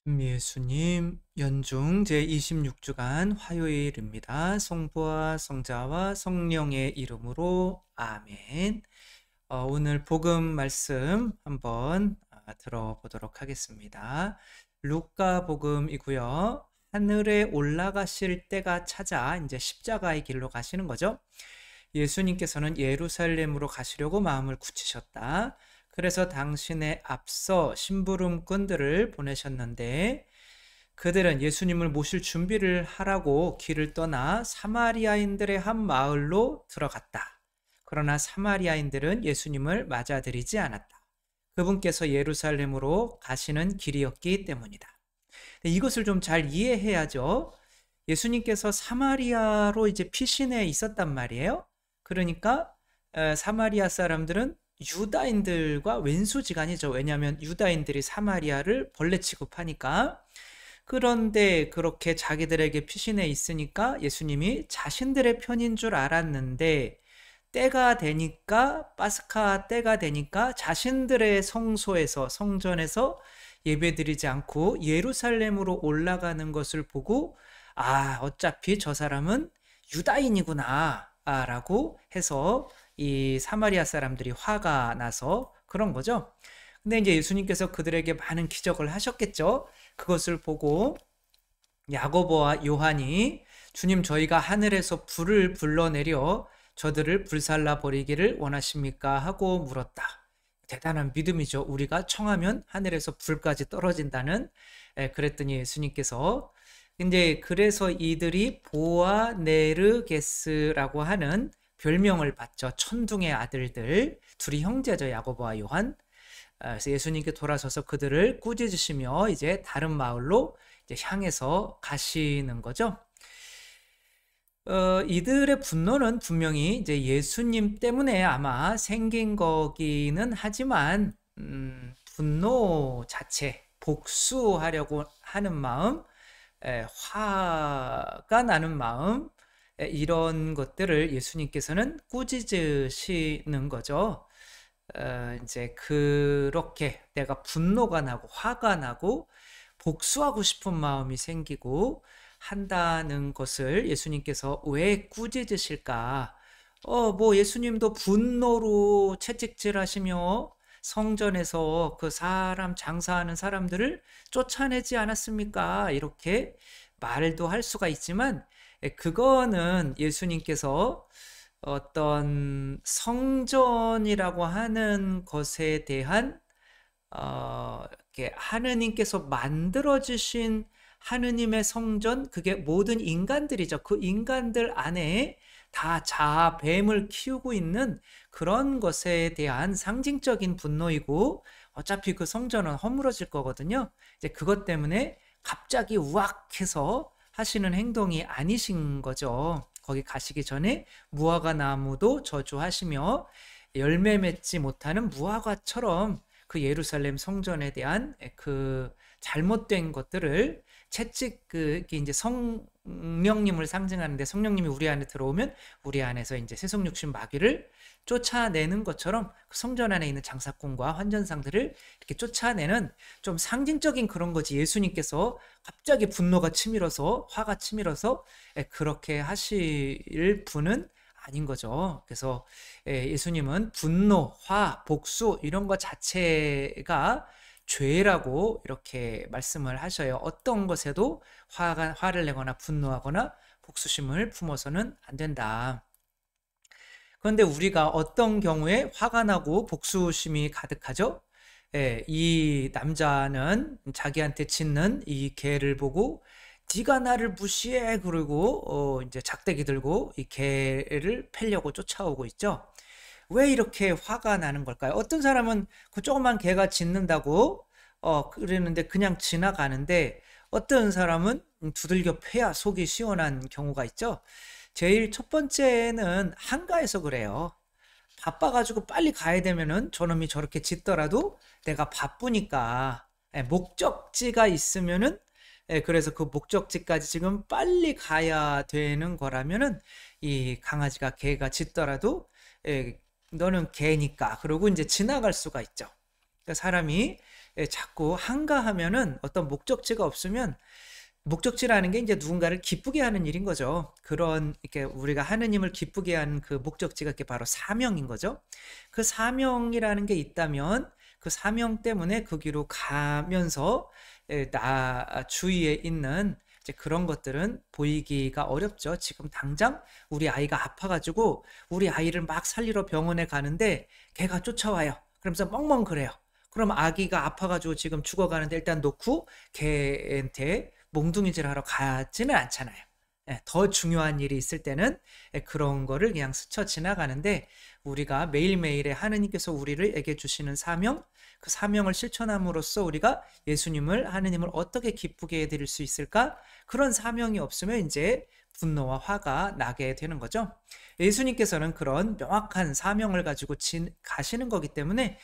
예수님 연중 제26주간 화요일입니다. 성부와 성자와 성령의 이름으로 아멘. 오늘 복음 말씀 한번 들어보도록 하겠습니다. 루카 복음이고요. 하늘에 올라가실 때가 찾아 이제 십자가의 길로 가시는 거죠. 예수님께서는 예루살렘으로 가시려고 마음을 굳히셨다. 그래서 당신의 앞서 심부름꾼들을 보내셨는데 그들은 예수님을 모실 준비를 하라고 길을 떠나 사마리아인들의 한 마을로 들어갔다. 그러나 사마리아인들은 예수님을 맞아들이지 않았다. 그분께서 예루살렘으로 가시는 길이었기 때문이다. 이것을 좀 잘 이해해야죠. 예수님께서 사마리아로 이제 피신해 있었단 말이에요. 그러니까 사마리아 사람들은 유다인들과 왼수지간이죠. 왜냐하면 유다인들이 사마리아를 벌레 취급하니까. 그런데 그렇게 자기들에게 피신해 있으니까 예수님이 자신들의 편인 줄 알았는데 때가 되니까, 파스카 때가 되니까 자신들의 성소에서, 성전에서 예배드리지 않고 예루살렘으로 올라가는 것을 보고 어차피 저 사람은 유다인이구나 라고 해서 이 사마리아 사람들이 화가 나서 그런 거죠. 근데 이제 예수님께서 그들에게 많은 기적을 하셨겠죠. 그것을 보고 야고보와 요한이 주님, 저희가 하늘에서 불을 불러내려 저들을 불살라 버리기를 원하십니까? 하고 물었다. 대단한 믿음이죠. 우리가 청하면 하늘에서 불까지 떨어진다는. 그랬더니 예수님께서 근데 그래서 이들이 보아네르게스라고 하는 별명을 받죠. 천둥의 아들들. 둘이 형제죠. 야고보와 요한. 그래서 예수님께 돌아서서 그들을 꾸짖으시며 이제 다른 마을로 이제 향해서 가시는 거죠. 이들의 분노는 분명히 이제 예수님 때문에 아마 생긴 거기는 하지만 분노 자체, 복수하려고 하는 마음, 화가 나는 마음, 이런 것들을 예수님께서는 꾸짖으시는 거죠. 이제 그렇게 내가 분노가 나고 화가 나고 복수하고 싶은 마음이 생기고 한다는 것을 예수님께서 왜 꾸짖으실까? 뭐 예수님도 분노로 채찍질 하시며 성전에서 그 사람 장사하는 사람들을 쫓아내지 않았습니까? 이렇게 말도 할 수가 있지만 그거는 예수님께서 어떤 성전이라고 하는 것에 대한 이렇게 하느님께서 만들어 주신 하느님의 성전, 그게 모든 인간들이죠. 그 인간들 안에 다 자아, 뱀을 키우고 있는 그런 것에 대한 상징적인 분노이고 어차피 그 성전은 허물어질 거거든요. 이제 그것 때문에 갑자기 우악해서 하시는 행동이 아니신 거죠. 거기 가시기 전에 무화과 나무도 저주하시며 열매 맺지 못하는 무화과처럼 그 예루살렘 성전에 대한 그 잘못된 것들을 채찍 그게 이제 성령님을 상징하는데 성령님이 우리 안에 들어오면 우리 안에서 이제 세속육신 마귀를 쫓아내는 것처럼 그 성전 안에 있는 장사꾼과 환전상들을 이렇게 쫓아내는 좀 상징적인 그런 거지. 예수님께서 갑자기 분노가 치밀어서 화가 치밀어서 그렇게 하실 분은 아닌 거죠. 그래서 예수님은 분노, 화, 복수 이런 것 자체가 죄라고 이렇게 말씀을 하셔요. 어떤 것에도 화를 내거나 분노하거나 복수심을 품어서는 안 된다. 그런데 우리가 어떤 경우에 화가 나고 복수심이 가득하죠? 이 남자는 자기한테 짖는 이 개를 보고 네가 나를 무시해 그러고 이제 작대기 들고 이 개를 패려고 쫓아오고 있죠. 왜 이렇게 화가 나는 걸까요? 어떤 사람은 그 조그만 개가 짖는다고 그러는데 그냥 지나가는데 어떤 사람은 두들겨 패야 속이 시원한 경우가 있죠. 제일 첫 번째는 한가해서 그래요. 바빠가지고 빨리 가야 되면은 저놈이 저렇게 짖더라도 내가 바쁘니까 목적지가 있으면은 그래서 그 목적지까지 지금 빨리 가야 되는 거라면은 이 강아지가 개가 짖더라도 너는 개니까 그러고 이제 지나갈 수가 있죠. 그러니까 사람이 자꾸 한가하면은 어떤 목적지가 없으면 목적지라는 게 이제 누군가를 기쁘게 하는 일인 거죠. 그런 이렇게 우리가 하느님을 기쁘게 하는 그 목적지가 이렇게 바로 사명인 거죠. 그 사명이라는 게 있다면 그 사명 때문에 거기로 가면서 나 주위에 있는 이제 그런 것들은 보이기가 어렵죠. 지금 당장 우리 아이가 아파가지고 우리 아이를 막 살리러 병원에 가는데 걔가 쫓아와요. 그러면서 멍멍 그래요. 그럼 아기가 아파가지고 지금 죽어가는데 일단 놓고 걔한테 몽둥이질 하러 가지는 않잖아요. 더 중요한 일이 있을 때는 그런 거를 그냥 스쳐 지나가는데 우리가 매일매일에 하느님께서 우리에게 주시는 사명, 그 사명을 실천함으로써 우리가 예수님을, 하느님을 어떻게 기쁘게 해드릴 수 있을까? 그런 사명이 없으면 이제 분노와 화가 나게 되는 거죠. 예수님께서는 그런 명확한 사명을 가지고 가시는 거기 때문에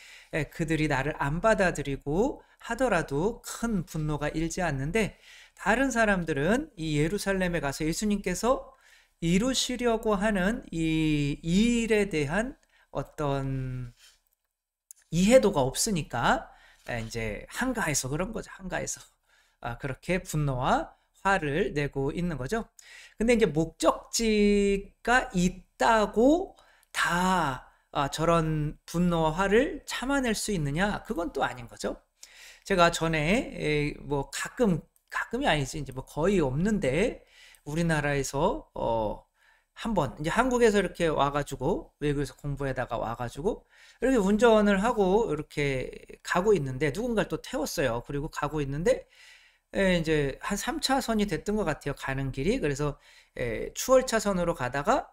그들이 나를 안 받아들이고 하더라도 큰 분노가 일지 않는데, 다른 사람들은 이 예루살렘에 가서 예수님께서 이루시려고 하는 이 일에 대한 어떤 이해도가 없으니까 이제 한가해서 그런 거죠. 한가해서 그렇게 분노와 화를 내고 있는 거죠. 근데 이제 목적지가 있다고 다 저런 분노와 화를 참아낼 수 있느냐? 그건 또 아닌 거죠. 제가 전에 뭐 가끔이 아니지 이제 뭐 거의 없는데 우리나라에서 한번 이제 한국에서 이렇게 와가지고 외국에서 공부하다가 와가지고 이렇게 운전을 하고 이렇게 가고 있는데 누군가를 또 태웠어요. 그리고 가고 있는데 이제 한 3차선이 됐던 것 같아요. 가는 길이. 그래서 추월차선으로 가다가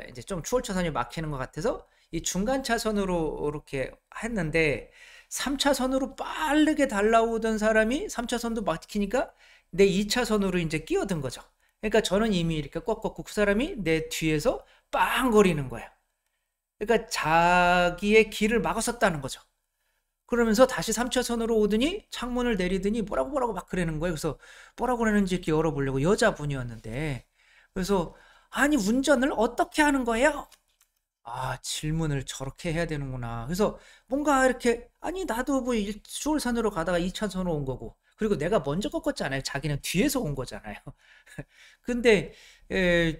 이제 좀 추월차선이 막히는 것 같아서 이 중간 차선으로 이렇게 했는데 3차선으로 빠르게 달라오던 사람이 3차선도 막히니까 내 2차선으로 이제 끼어든 거죠. 그러니까 저는 이미 이렇게 꺾었고 그 사람이 내 뒤에서 빵거리는 거예요. 그러니까 자기의 길을 막았었다는 거죠. 그러면서 다시 3차선으로 오더니 창문을 내리더니 뭐라고 막 그러는 거예요. 그래서 뭐라고 그러는지 이렇게 열어보려고, 여자분이었는데, 그래서 아니 운전을 어떻게 하는 거예요? 질문을 저렇게 해야 되는구나. 그래서 뭔가 이렇게, 아니 나도 뭐 수월산으로 가다가 2차선으로 온 거고, 그리고 내가 먼저 꺾었잖아요. 자기는 뒤에서 온 거잖아요. 근데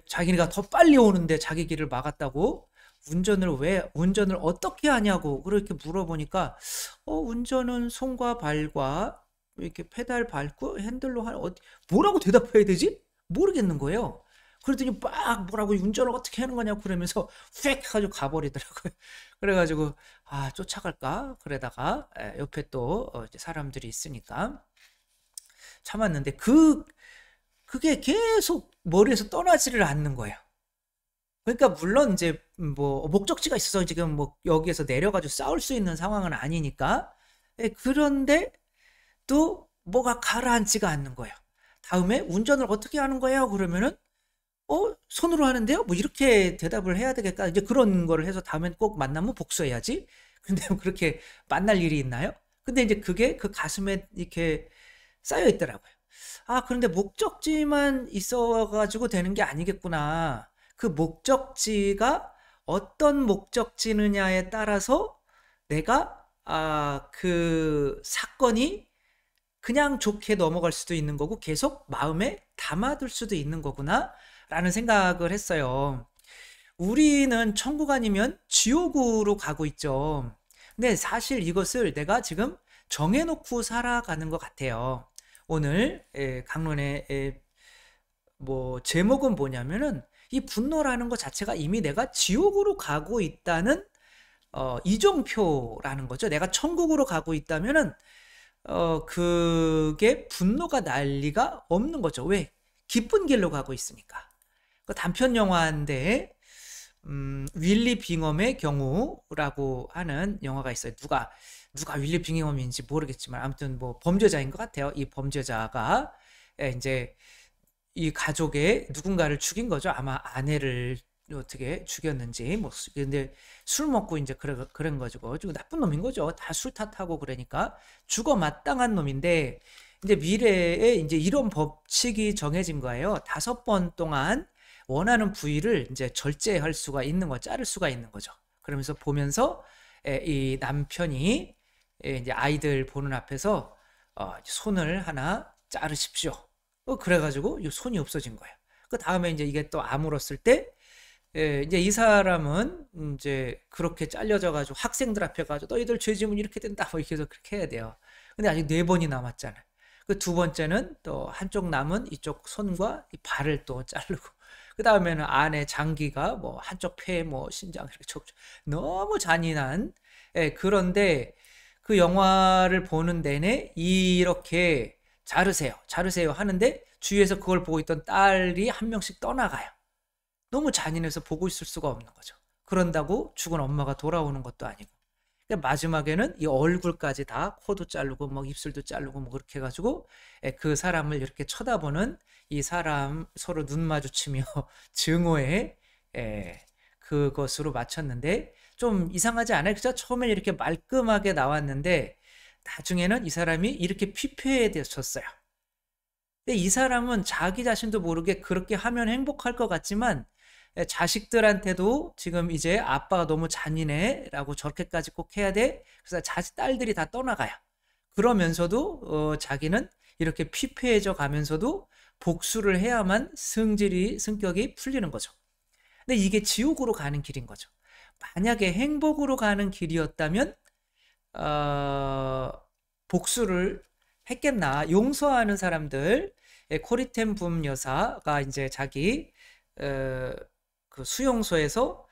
자기가 더 빨리 오는데 자기 길을 막았다고 운전을 어떻게 하냐고 그렇게 물어보니까 운전은 손과 발과 이렇게 페달 밟고 핸들로 뭐라고 대답해야 되지? 모르겠는 거예요. 그랬더니 막 뭐라고 운전을 어떻게 하는 거냐고 그러면서 휙 해가지고 가버리더라고요. 그래가지고 쫓아갈까? 그러다가 옆에 또 이제 사람들이 있으니까 참았는데 그게 계속 머리에서 떠나지를 않는 거예요. 그러니까 물론 이제 뭐 목적지가 있어서 지금 뭐 여기에서 내려가지고 싸울 수 있는 상황은 아니니까 그런데 또 뭐가 가라앉지가 않는 거예요. 다음에 운전을 어떻게 하는 거예요? 그러면은 손으로 하는데요? 뭐 이렇게 대답을 해야 되겠다. 이제 그런 거를 해서 다음엔 꼭 만나면 복수해야지. 근데 그렇게 만날 일이 있나요? 근데 이제 그게 그 가슴에 이렇게 쌓여 있더라고요. 그런데 목적지만 있어가지고 되는 게 아니겠구나. 그 목적지가 어떤 목적지느냐에 따라서 내가 그 사건이 그냥 좋게 넘어갈 수도 있는 거고 계속 마음에 담아둘 수도 있는 거구나 라는 생각을 했어요. 우리는 천국 아니면 지옥으로 가고 있죠. 근데 사실 이것을 내가 지금 정해놓고 살아가는 것 같아요. 오늘 강론의 뭐 제목은 뭐냐면은 이 분노라는 것 자체가 이미 내가 지옥으로 가고 있다는 이정표라는 거죠. 내가 천국으로 가고 있다면은 그게 분노가 날 리가 없는 거죠. 왜? 기쁜 길로 가고 있으니까. 그 단편 영화인데 윌리 빙엄의 경우라고 하는 영화가 있어요. 누가 윌리 빙엄인지 모르겠지만 아무튼 뭐 범죄자인 것 같아요. 이 범죄자가 이제 이 가족의 누군가를 죽인 거죠. 아마 아내를 어떻게 죽였는지 뭐 근데 술 먹고 이제 그런 거죠. 나쁜 놈인 거죠. 다 술 탓하고 그러니까 죽어 마땅한 놈인데 이제 미래에 이제 이런 법칙이 정해진 거예요. 5번 동안 원하는 부위를 이제 절제할 수가 있는 거, 자를 수가 있는 거죠. 그러면서 보면서 이 남편이 이제 아이들 보는 앞에서 손을 하나 자르십시오. 그래가지고 이 손이 없어진 거예요. 그 다음에 이제 이게 또 아물었을 때 이제 이 사람은 이제 그렇게 잘려져 가지고 학생들 앞에 가지고 너희들 죄 지으면 이렇게 된다 뭐 이렇게 해서 그렇게 해야 돼요. 근데 아직 4번이 남았잖아요. 그 두 번째는 또 한쪽 남은 이쪽 손과 이 발을 또 자르고 그 다음에는 안에 장기가 뭐 한쪽 폐 뭐 신장 이렇게 너무 잔인한 그런데 그 영화를 보는 내내 이렇게 자르세요 자르세요 하는데 주위에서 그걸 보고 있던 딸이 한 명씩 떠나가요. 너무 잔인해서 보고 있을 수가 없는 거죠. 그런다고 죽은 엄마가 돌아오는 것도 아니고. 그러니까 마지막에는 이 얼굴까지 다 코도 자르고 뭐 입술도 자르고 뭐 그렇게 해가지고 그 사람을 이렇게 쳐다보는 이 사람 서로 눈 마주치며 증오의 그것으로 마쳤는데 좀 이상하지 않아요? 그죠? 처음에 이렇게 말끔하게 나왔는데 나중에는 이 사람이 이렇게 피폐해졌어요. 근데 이 사람은 자기 자신도 모르게 그렇게 하면 행복할 것 같지만 자식들한테도 지금 이제 아빠가 너무 잔인해 라고 저렇게까지 꼭 해야 돼. 그래서 딸들이 다 떠나가요. 그러면서도 자기는 이렇게 피폐해져 가면서도 복수를 해야만 성격이 풀리는 거죠. 근데 이게 지옥으로 가는 길인 거죠. 만약에 행복으로 가는 길이었다면 복수를 했겠나. 용서하는 사람들, 코리텐 붐 여사가 이제 자기 그 수용소에서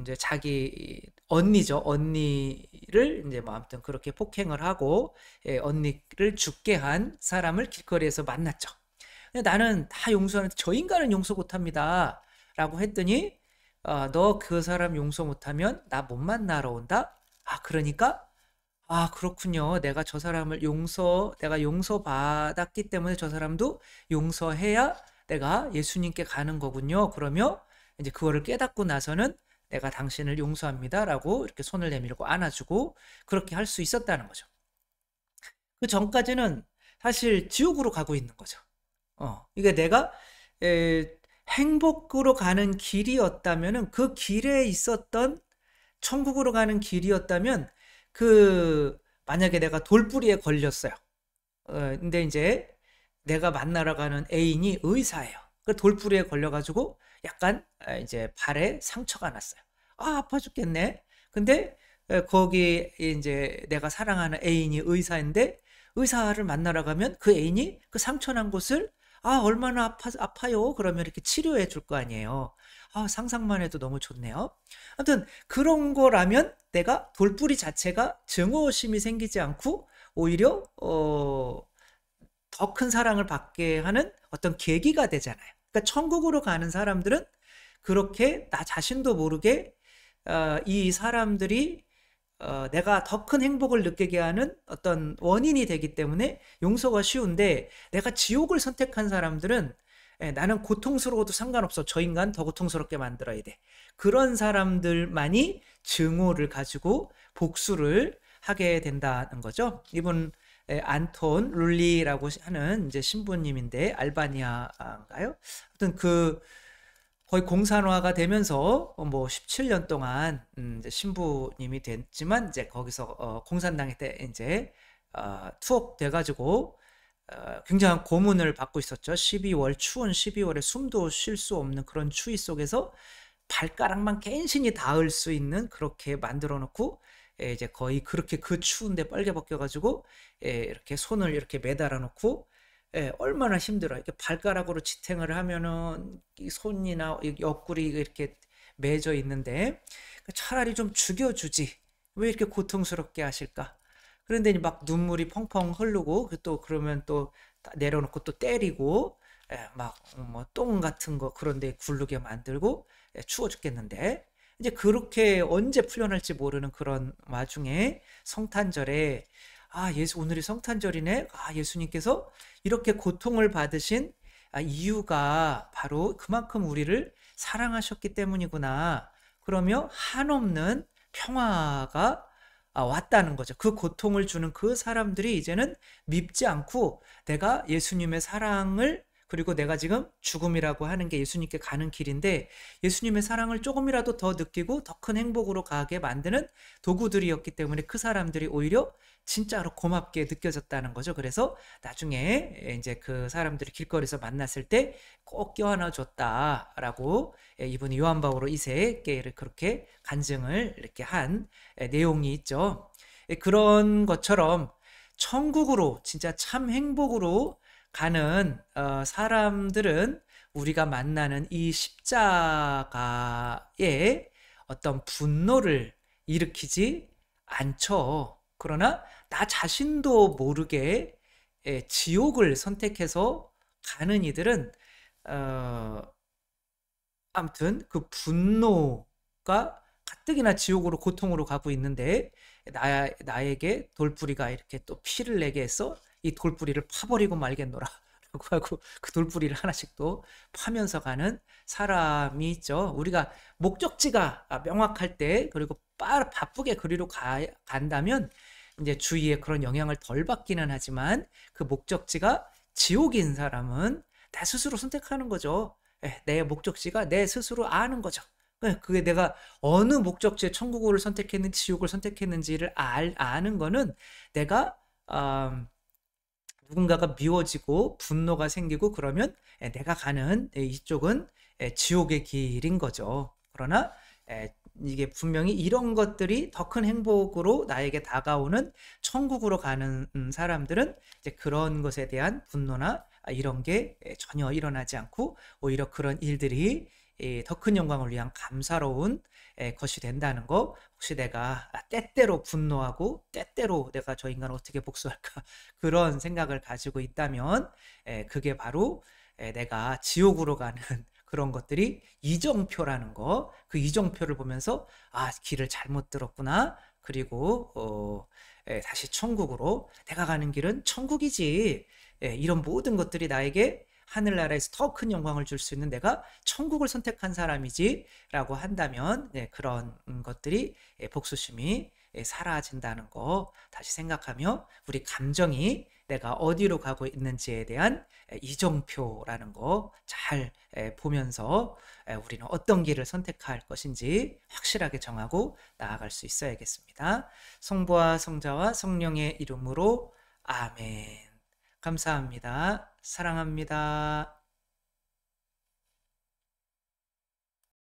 이제 자기 언니죠. 언니를 이제 뭐 아무튼 그렇게 폭행을 하고 언니를 죽게 한 사람을 길거리에서 만났죠. 근데 나는 다 용서하는데 저 인간은 용서 못합니다. 라고 했더니 너 그 사람 용서 못하면 나 못 만나러 온다? 그러니까 그렇군요. 내가 저 사람을 내가 용서받았기 때문에 저 사람도 용서해야 내가 예수님께 가는 거군요. 그러며 이제 그거를 깨닫고 나서는 내가 당신을 용서합니다. 라고 이렇게 손을 내밀고 안아주고 그렇게 할 수 있었다는 거죠. 그 전까지는 사실 지옥으로 가고 있는 거죠. 이게 내가 행복으로 가는 길이었다면은 그 길에 있었던 천국으로 가는 길이었다면 만약에 내가 돌뿌리에 걸렸어요. 근데 이제 내가 만나러 가는 애인이 의사예요. 그 돌뿌리에 걸려가지고 약간 이제 발에 상처가 났어요. 아파 죽겠네. 근데 거기 이제 내가 사랑하는 애인이 의사인데 의사를 만나러 가면 그 애인이 그 상처 난 곳을 얼마나 아파요. 그러면 이렇게 치료해 줄 거 아니에요. 상상만 해도 너무 좋네요. 아무튼 그런 거라면 내가 돌뿌리 자체가 증오심이 생기지 않고 오히려 더 큰 사랑을 받게 하는 어떤 계기가 되잖아요. 그러니까 천국으로 가는 사람들은 그렇게 나 자신도 모르게 이 사람들이 내가 더 큰 행복을 느끼게 하는 어떤 원인이 되기 때문에 용서가 쉬운데 내가 지옥을 선택한 사람들은 나는 고통스러워도 상관없어. 저 인간 더 고통스럽게 만들어야 돼. 그런 사람들만이 증오를 가지고 복수를 하게 된다는 거죠. 이분 안톤 룰리라고 하는 이제 신부님인데 알바니아인가요? 아무튼 거의 공산화가 되면서 뭐 17년 동안 이제 신부님이 됐지만 이제 거기서 공산당에 때 이제 투옥돼 가지고 굉장한 고문을 받고 있었죠. 12월 추운 12월에 숨도 쉴 수 없는 그런 추위 속에서 발가락만 갠신히 닿을 수 있는 그렇게 만들어 놓고 이제 거의 그렇게 그 추운데 빨개 벗겨 가지고 이렇게 손을 이렇게 매달아 놓고 얼마나 힘들어요. 이렇게 발가락으로 지탱을 하면은 이 손이나 옆구리 이렇게 매져 있는데 차라리 좀 죽여주지. 왜 이렇게 고통스럽게 하실까? 그런데 막 눈물이 펑펑 흐르고 또 그러면 또 내려놓고 또 때리고 막 뭐 똥 같은 거 그런데 굴르게 만들고 추워 죽겠는데 이제 그렇게 언제 풀려날지 모르는 그런 와중에 성탄절에 오늘이 성탄절이네. 예수님께서 이렇게 고통을 받으신 이유가 바로 그만큼 우리를 사랑하셨기 때문이구나. 그러며 한없는 평화가 왔다는 거죠. 그 고통을 주는 그 사람들이 이제는 밉지 않고 내가 예수님의 사랑을 그리고 내가 지금 죽음이라고 하는 게 예수님께 가는 길인데 예수님의 사랑을 조금이라도 더 느끼고 더 큰 행복으로 가게 만드는 도구들이었기 때문에 그 사람들이 오히려 진짜로 고맙게 느껴졌다는 거죠. 그래서 나중에 이제 그 사람들이 길거리에서 만났을 때 꼭 껴안아 줬다라고 이분이 요한 바오로 2세에게 그렇게 간증을 이렇게 한 내용이 있죠. 그런 것처럼 천국으로 진짜 참 행복으로 가는 사람들은 우리가 만나는 이 십자가에 어떤 분노를 일으키지 않죠. 그러나 나 자신도 모르게 지옥을 선택해서 가는 이들은 아무튼 그 분노가 가뜩이나 지옥으로 고통으로 가고 있는데 나에게 돌뿌리가 이렇게 또 피를 내게 해서 이 돌뿌리를 파버리고 말겠노라 라고 하고 그 돌뿌리를 하나씩 또 파면서 가는 사람이 있죠. 우리가 목적지가 명확할 때 그리고 바쁘게 그리로 간다면 이제 주위에 그런 영향을 덜 받기는 하지만 그 목적지가 지옥인 사람은 나 스스로 선택하는 거죠. 내 목적지가 내 스스로 아는 거죠. 그게 내가 어느 목적지에 천국을 선택했는지 지옥을 선택했는지를 아는 거는 내가 누군가가 미워지고 분노가 생기고 그러면 내가 가는 이쪽은 지옥의 길인 거죠. 그러나 이게 분명히 이런 것들이 더 큰 행복으로 나에게 다가오는 천국으로 가는 사람들은 이제 그런 것에 대한 분노나 이런 게 전혀 일어나지 않고 오히려 그런 일들이 더 큰 영광을 위한 감사로운 것이 된다는 거. 혹시 내가 때때로 분노하고 때때로 내가 저 인간을 어떻게 복수할까 그런 생각을 가지고 있다면 그게 바로 내가 지옥으로 가는 그런 것들이 이정표라는 거. 그 이정표를 보면서 길을 잘못 들었구나. 그리고 다시 천국으로 내가 가는 길은 천국이지. 이런 모든 것들이 나에게 하늘나라에서 더 큰 영광을 줄 수 있는 내가 천국을 선택한 사람이지 라고 한다면 그런 것들이 복수심이 사라진다는 거 다시 생각하며 우리 감정이 내가 어디로 가고 있는지에 대한 이정표라는 거 잘 보면서 우리는 어떤 길을 선택할 것인지 확실하게 정하고 나아갈 수 있어야겠습니다. 성부와 성자와 성령의 이름으로 아멘. 감사합니다. 사랑합니다.